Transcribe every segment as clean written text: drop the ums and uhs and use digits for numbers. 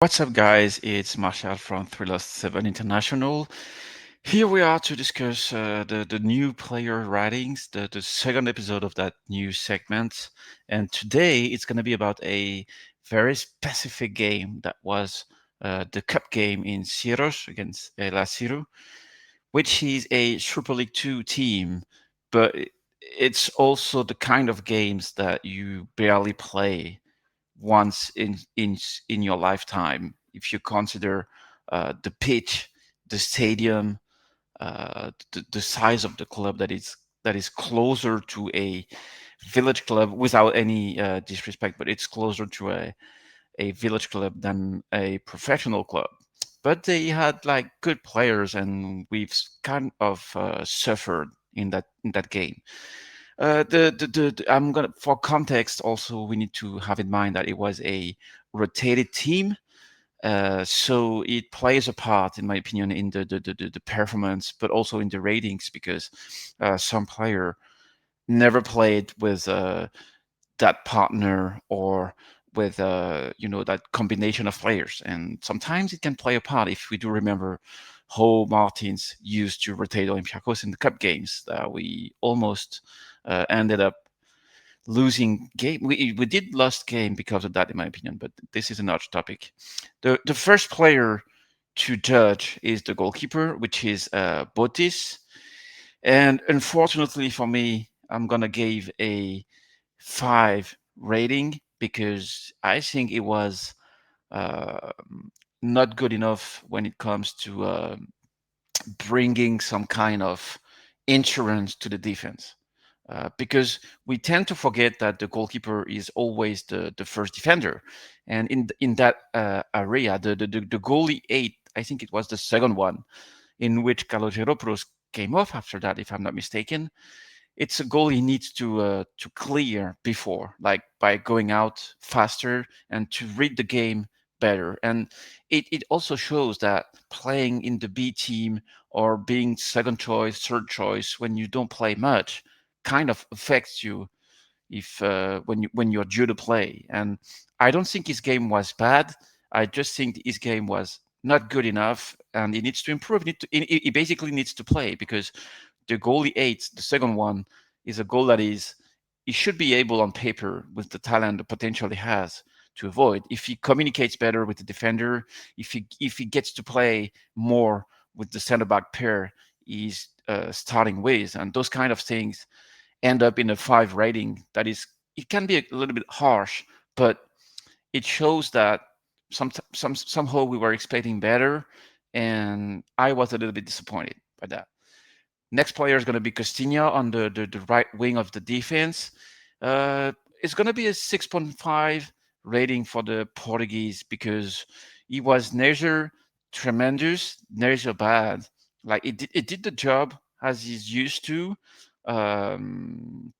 What's up, guys? It's Marshall from 3 7 International. Here we are to discuss the new player ratings, the second episode of that new segment. And today it's going to be about a very specific game that was the cup game in Syros against Hellas Syros, which is a Super League 2 team, but it's also the kind of games that you barely play once in your lifetime. If you consider the pitch, the stadium, the size of the club that is closer to a village club, without any disrespect, but it's closer to a village club than a professional club. But they had like good players, and we've kind of suffered in that game. I'm gonna, for context, also we need to have in mind that it was a rotated team, so it plays a part, in my opinion, in the performance, but also in the ratings, because some player never played with that partner, or with that combination of players, and sometimes it can play a part. If we do remember how Martins used to rotate Olympiacos in the cup games, we almost ended up losing game. We did lost game because of that, in my opinion, but this is another topic. The first player to judge is the goalkeeper, which is Botis, and unfortunately for me, I'm gonna give a 5 rating, because I think it was uh, not good enough when it comes to bringing some kind of insurance to the defense. Because we tend to forget that the goalkeeper is always the first defender, and in that area, the goalie 8, I think it was the second one, in which Kalogeropoulos came off after that, if I'm not mistaken. It's a goal he needs to clear before, like by going out faster and to read the game better. And it also shows that playing in the B team, or being second choice, third choice, when you don't play much, kind of affects you, if when you're due to play. And I don't think his game was bad. I just think his game was not good enough, and he needs to improve. He basically needs to play, because the goal he ate, the second one, is a goal that is he should be able on paper, with the talent, the potential he has, to avoid. If he communicates better with the defender, if he gets to play more with the center back pair he's starting with, and those kind of things end up in a 5 rating. That is, it can be a little bit harsh, but it shows that somehow we were expecting better, and I was a little bit disappointed by that. Next player is going to be Costinha on the right wing of the defense. Uh, it's going to be a 6.5 rating for the Portuguese, because he was neither tremendous, neither bad. Like it did the job as he's used to. Um,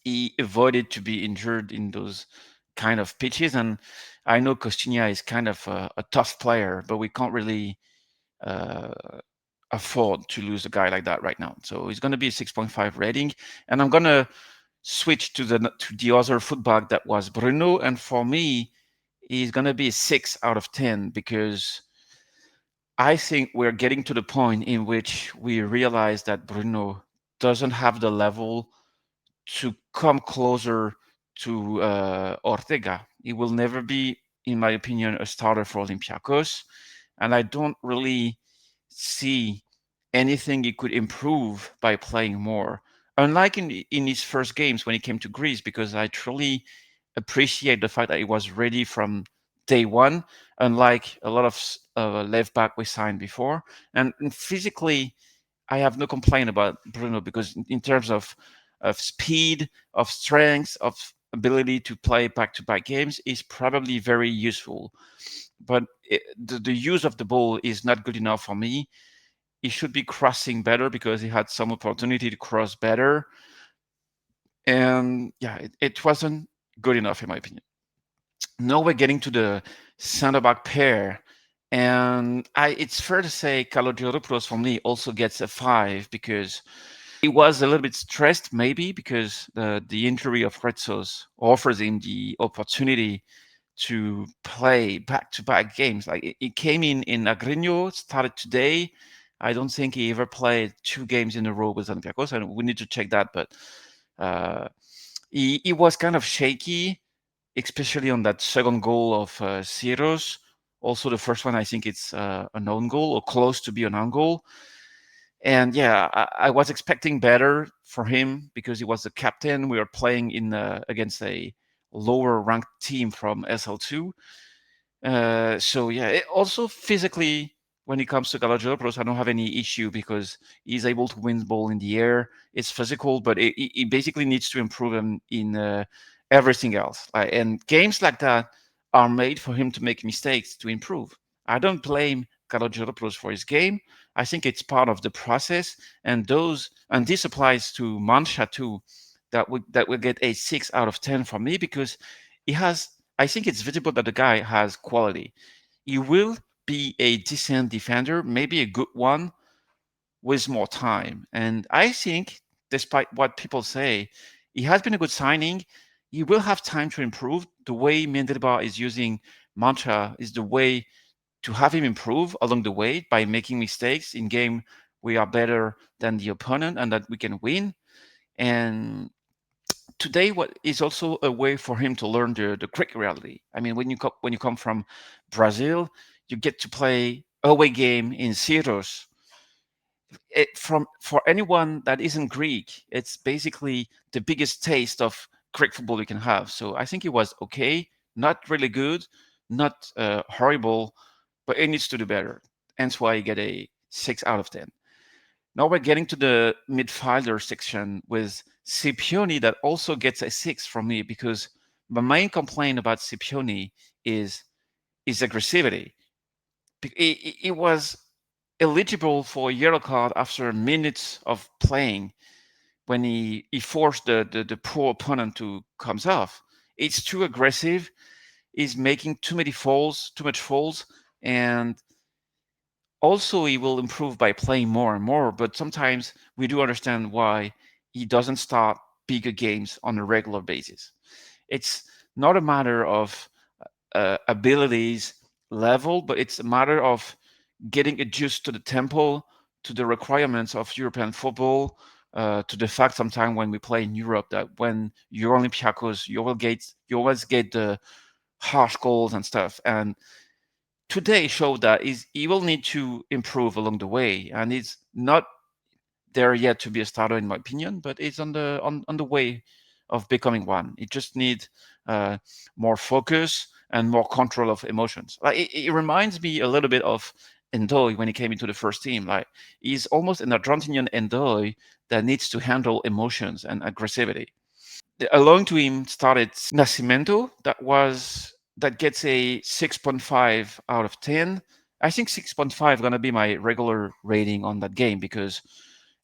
he avoided to be injured in those kind of pitches, and I know Costinha is kind of a tough player, but we can't really uh, afford to lose a guy like that right now. So he's going to be a 6.5 rating, and I'm going to switch to the other fullback, that was Bruno, and for me, he's going to be a 6 out of 10, because I think we're getting to the point in which we realize that Bruno doesn't have the level to come closer to Ortega. He will never be, in my opinion, a starter for Olympiacos, and I don't really see anything he could improve by playing more. Unlike in his first games when he came to Greece, because I truly appreciate the fact that he was ready from day one, unlike a lot of left back we signed before. And physically, I have no complaint about Bruno, because in terms of speed, of strength, of ability to play back-to-back games, is probably very useful. But the use of the ball is not good enough for me. He should be crossing better, because he had some opportunity to cross better. And yeah, it wasn't good enough, in my opinion. Now we're getting to the center back pair. And it's fair to say Kalogeropoulos for me also gets a 5, because he was a little bit stressed, maybe because the injury of Retsos offers him the opportunity to play back-to-back games. Like it came in Agrinho, started today. I don't think he ever played 2 games in a row with Olympiacos, and we need to check that. But uh, he was kind of shaky, especially on that second goal of Syros. Also, the first one, I think it's an own goal or close to be an own goal. And yeah, I was expecting better for him because he was the captain. We were playing in against a lower ranked team from SL2. So yeah, also physically, when it comes to Kalogeropoulos, I don't have any issue because he's able to win the ball in the air. It's physical, but it basically needs to improve him in everything else. And games like that are made for him to make mistakes to improve. I don't blame Kalogeropoulos for his game. I think it's part of the process, and this applies to Mancha too. That will get a 6 out of 10 from me because he has. I think it's visible that the guy has quality. He will be a decent defender, maybe a good one with more time. And I think, despite what people say, he has been a good signing. He will have time to improve. The way Mendelebar is using Mancha is the way to have him improve along the way by making mistakes in game we are better than the opponent and that we can win. And today what is also a way for him to learn the Greek reality. I mean, when you come from Brazil, you get to play away game in Syros. From for anyone that isn't Greek, it's basically the biggest taste of Greek football you can have. So I think it was okay, not really good, not horrible, but it needs to do better. Hence why you get a 6 out of 10. Now we're getting to the midfielder section with Scipioni that also gets a 6 from me because my main complaint about Scipioni is his aggressivity. He was eligible for a yellow card after minutes of playing when he forced the poor opponent to comes off. It's too aggressive. He's making too much falls, and also he will improve by playing more and more, but sometimes we do understand why he doesn't start bigger games on a regular basis. It's not a matter of abilities level, but it's a matter of getting adjusted to the tempo, to the requirements of European football, to the fact sometimes when we play in Europe that when you're Olympiacos, you always get the harsh goals and stuff. And today showed that he will need to improve along the way, and he's not there yet to be a starter in my opinion, but it's on the way of becoming one. It just needs uh, more focus and more control of emotions. Like it reminds me a little bit of Endoy when he came into the first team. Like he's almost an Argentinian Endoy that needs to handle emotions and aggressivity. Along to him started Nascimento, that gets a 6.5 out of 10. I think 6.5 gonna be my regular rating on that game because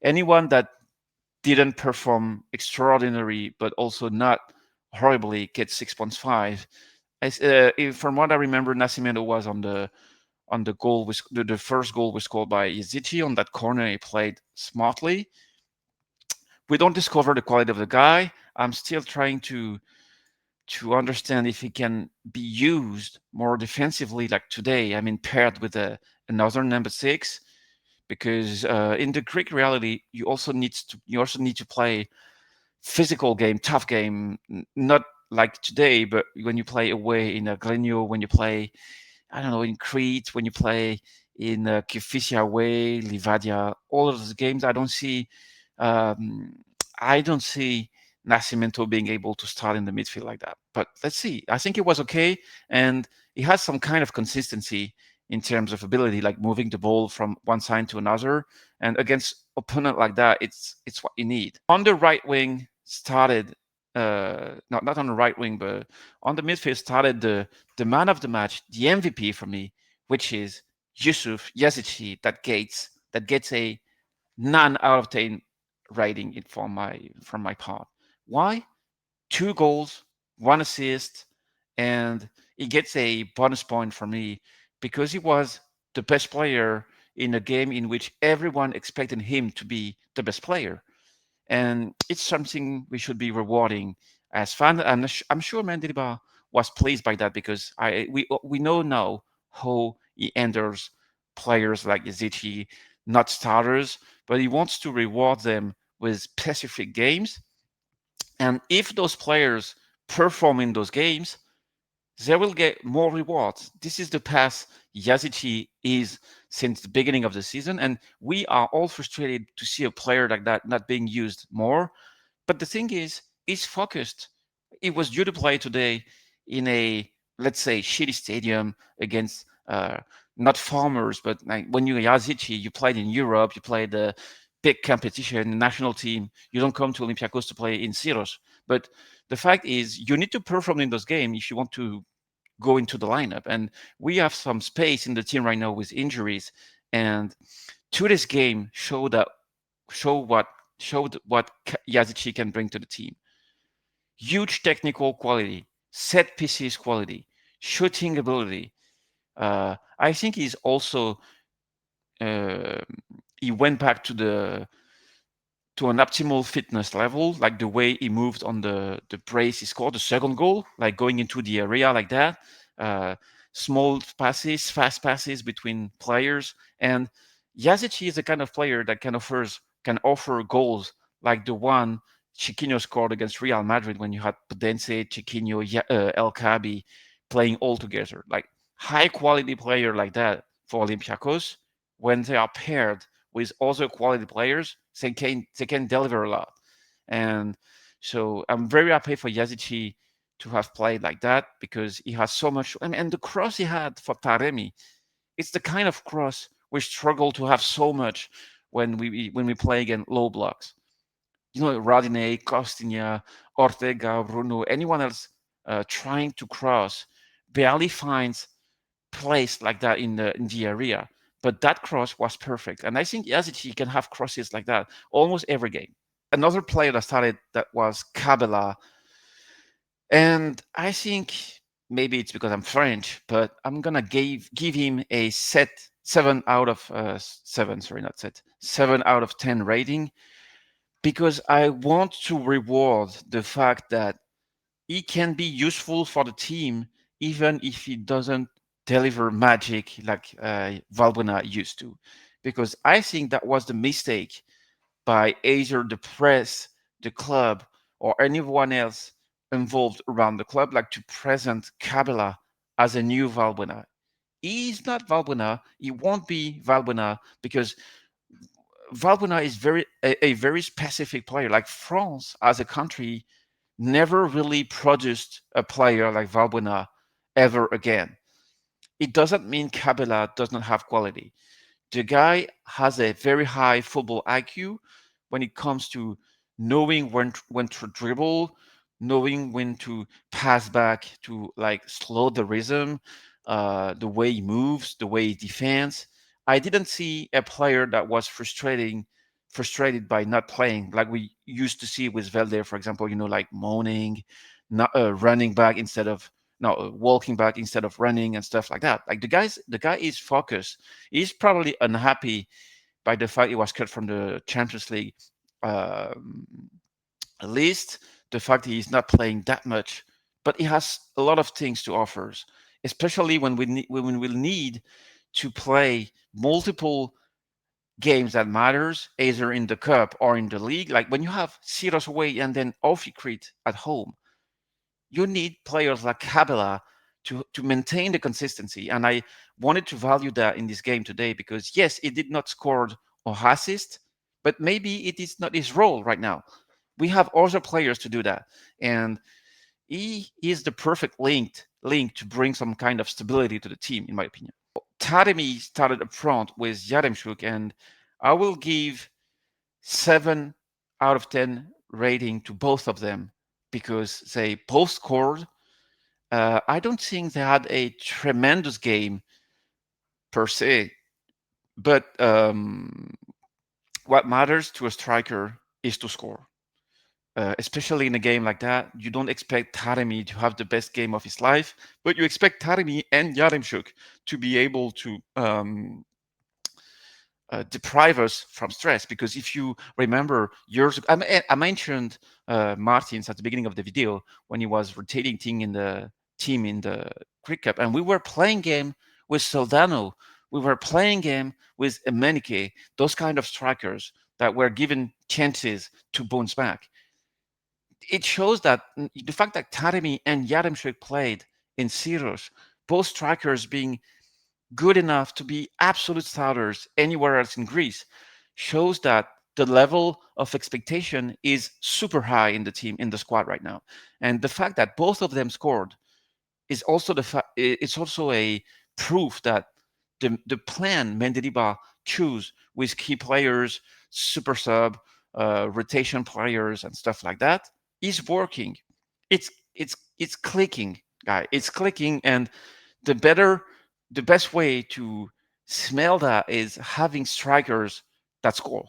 anyone that didn't perform extraordinary but also not horribly gets 6.5. From what I remember, Nascimento was on the goal was the first goal was scored by Yazici on that corner. He played smartly. We don't discover the quality of the guy. I'm still trying to understand if he can be used more defensively like today. I mean, paired with another number 6, because in the Greek reality, you also need to play physical game, tough game, not like today, but when you play away in Glenio, when you play, I don't know, in Crete, when you play in Kifisia away, Livadia, all of those games, um, I don't see Nascimento being able to start in the midfield like that. But let's see. I think it was okay, and he has some kind of consistency in terms of ability, like moving the ball from one side to another. And against opponent like that, it's what you need. On the right wing started, not on the right wing, but on the midfield started the man of the match, the MVP for me, which is Yusuf Yazici, that gets a 9 out of 10 rating it from my part. Why? 2 goals, 1 assist, and he gets a bonus point for me because he was the best player in a game in which everyone expected him to be the best player. And it's something we should be rewarding as fans. I'm sure Mandela was pleased by that because we know now how he enters players like Yazici, not starters, but he wants to reward them with specific games. And if those players perform in those games, they will get more rewards. This is the path Yazici is since the beginning of the season, and we are all frustrated to see a player like that not being used more. But the thing is, he's focused. He was due to play today in a, let's say, shitty stadium against not farmers, but like when you're Yazici, you played in Europe, you played the big competition, national team. You don't come to Olympiacos to play in Syros. But the fact is, you need to perform in those games if you want to go into the lineup. And we have some space in the team right now with injuries. And today's game show what showed what Yazici can bring to the team. Huge technical quality, set pieces quality, shooting ability. I think he's also uh, he went back to an optimal fitness level, like the way he moved on the brace. He scored the second goal, like going into the area like that. Uh, Small passes, fast passes between players. And Yazici is the kind of player that can offer goals like the one Chiquinho scored against Real Madrid when you had Pudense, Chiquinho, El Kaabi playing all together. Like high quality player like that for Olympiacos, when they are paired with other quality players, they can deliver a lot. And so I'm very happy for Yazici to have played like that because he has so much. And the cross he had for Taremi, it's the kind of cross we struggle to have so much when we play against low blocks. Rodinei, Costinha, Ortega, Bruno, anyone else trying to cross barely finds place like that in the area. But that cross was perfect, and I think Yazici can have crosses like that almost every game. Another player that started that was Cabella, and I think maybe it's because I'm French, but I'm gonna give him a set 7 out of 7. Sorry, not set 7 out of 10 rating because I want to reward the fact that he can be useful for the team even if he doesn't deliver magic like Valbuena used to. Because I think that was the mistake by either the press, the club, or anyone else involved around the club, like to present Cabella as a new Valbuena. He's not Valbuena. He won't be Valbuena because Valbuena is a very specific player. Like France as a country never really produced a player like Valbuena ever again. It doesn't mean Cabella does not have quality. The guy has a very high football IQ when it comes to knowing when to dribble, knowing when to pass back to like slow the rhythm, the way he moves, the way he defends. I didn't see a player that was frustrated by not playing like we used to see with Velde, for example. Like moaning, not running back instead of no walking back instead of running and stuff like that. Like the guy is focused. He's probably unhappy by the fact he was cut from the Champions League um, list, the fact he's not playing that much, but he has a lot of things to offer, especially when we'll need to play multiple games that matters, either in the cup or in the league. Like when you have Syros away and then Ofikrit at home, you need players like Cabella to maintain the consistency. And I wanted to value that in this game today because yes, it did not score or assist, but maybe it is not his role right now. We have other players to do that, and he is the perfect link to bring some kind of stability to the team, in my opinion. Taremi started up front with Yaremchuk, and I will give 7 out of 10 rating to both of them because they both scored. I don't think they had a tremendous game per se, but what matters to a striker is to score. Especially in a game like that, you don't expect Taremi to have the best game of his life, but you expect Taremi and Yaremchuk to be able to deprive us from stress. Because if you remember years ago, I mentioned Martins at the beginning of the video when he was rotating thing in the team in the Greek Cup, and we were playing game with Soldano, we were playing game with Emenike, those kind of strikers that were given chances to bounce back. It shows that the fact that Taremi and Yaremchuk played in Syros, both strikers being good enough to be absolute starters anywhere else in Greece, shows that the level of expectation is super high in the team, in the squad right now. And the fact that both of them scored is also it's also a proof that the plan Mendilibar choose with key players, super sub, rotation players, and stuff like that is working. It's clicking, guy. It's clicking, and the better, the best way to smell that is having strikers that score,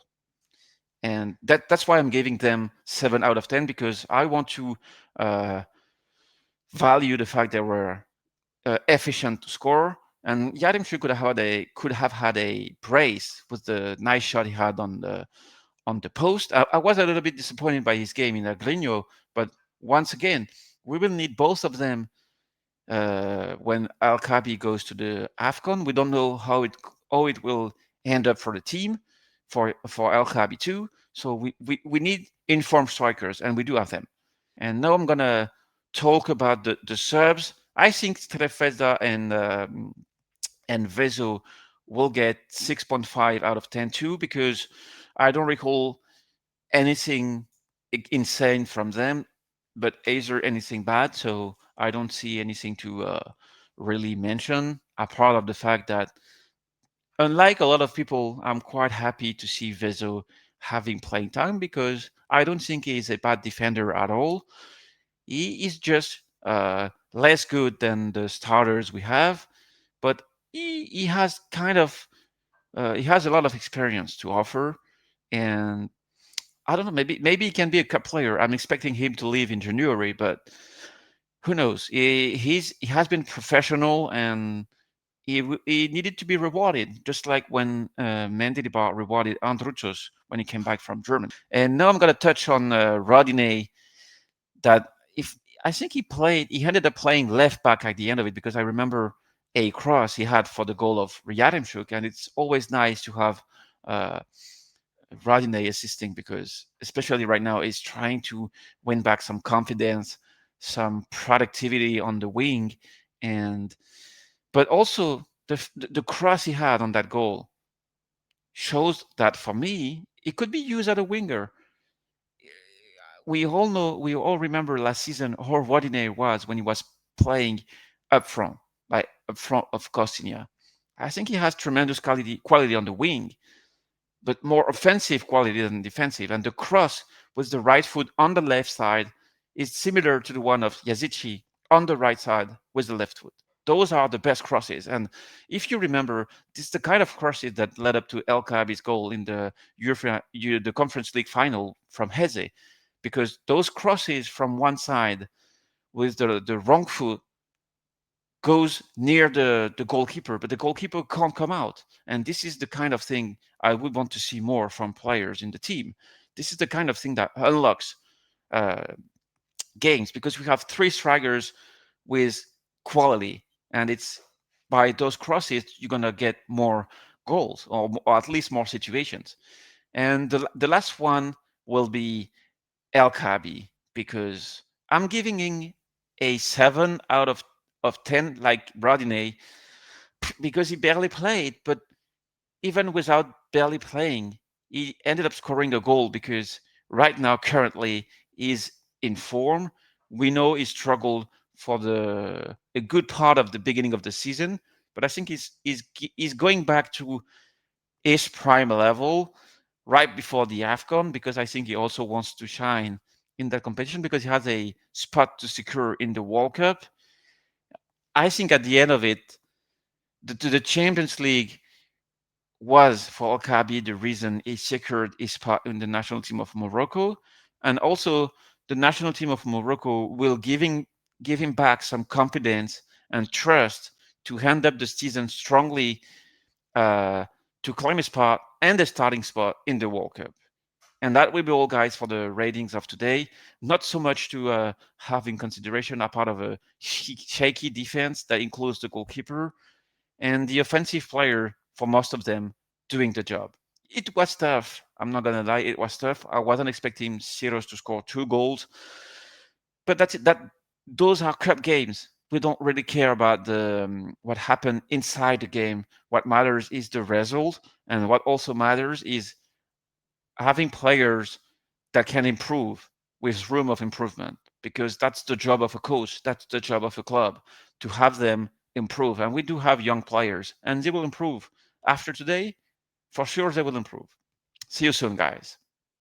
and that's why I'm giving them 7 out of 10, because I want to uh, value the fact they were efficient to score. And Yaremchuk could have had a brace with the nice shot he had on the post. I was a little bit disappointed by his game in Agrigno, but once again, we will need both of them when Al Kaabi goes to the Afcon. We don't know how it will end up for the team, for Al Kaabi too. So we need informed strikers, and we do have them. And now I'm gonna talk about the subs. I think Strefezza and Vezo will get 6.5 out of 10 too, because I don't recall anything insane from them, but either anything bad. So I don't see anything to really mention, apart of the fact that, unlike a lot of people, I'm quite happy to see Vezo having playing time, because I don't think he's a bad defender at all. He is just less good than the starters we have, but he has kind of he has a lot of experience to offer, and I don't know. Maybe he can be a cup player. I'm expecting him to leave in January, but who knows? He has been professional, and he needed to be rewarded, just like when Mendilibar rewarded Andruchos when he came back from Germany. And now I'm gonna touch on Rodinei. That if I think he ended up playing left back at the end of it, because I remember a cross he had for the goal of Yaremchuk, and it's always nice to have uh, Rodinei assisting, because especially right now he's trying to win back some confidence, some productivity on the wing, and but also the cross he had on that goal shows that for me it could be used as a winger. We all remember last season how Rodinei was when he was playing up front, like up front of Costinha. I think he has tremendous quality on the wing, but more offensive quality than defensive. And the cross with the right foot on the left side is similar to the one of Yazici on the right side with the left foot. Those are the best crosses. And if you remember, this is the kind of crosses that led up to El Kaabi's goal in the the Conference League final from Heze, because those crosses from one side with the wrong foot goes near the goalkeeper, but the goalkeeper can't come out. And this is the kind of thing I would want to see more from players in the team. This is the kind of thing that unlocks uh, games, because we have three strikers with quality, and it's by those crosses you're gonna get more goals, or at least more situations. And the last one will be El Kaabi, because I'm giving him a 7 out of 10, like Rodinei, because he barely played. But even without barely playing, he ended up scoring a goal, because right now, currently, he's in form. We know he struggled for a good part of the beginning of the season, but I think he's going back to his prime level right before the AFCON, because I think he also wants to shine in that competition, because he has a spot to secure in the World Cup. I think at the end of it, the Champions League was for Al Kaabi the reason he secured his spot in the national team of Morocco, and also the national team of Morocco will give him back some confidence and trust to end up the season strongly, uh, to claim a spot and a starting spot in the World Cup. And that will be all, guys, for the ratings of today. Not so much to have in consideration a part of a shaky defense that includes the goalkeeper and the offensive player for most of them doing the job. It was tough. I'm not gonna lie, it was tough. I wasn't expecting Syros to score 2 goals, but that's it. That those are cup games. We don't really care about the what happened inside the game. What matters is the result, and what also matters is having players that can improve with room of improvement, because that's the job of a coach, that's the job of a club, to have them improve. And we do have young players, and they will improve after today. For sure they will improve. See you soon, guys.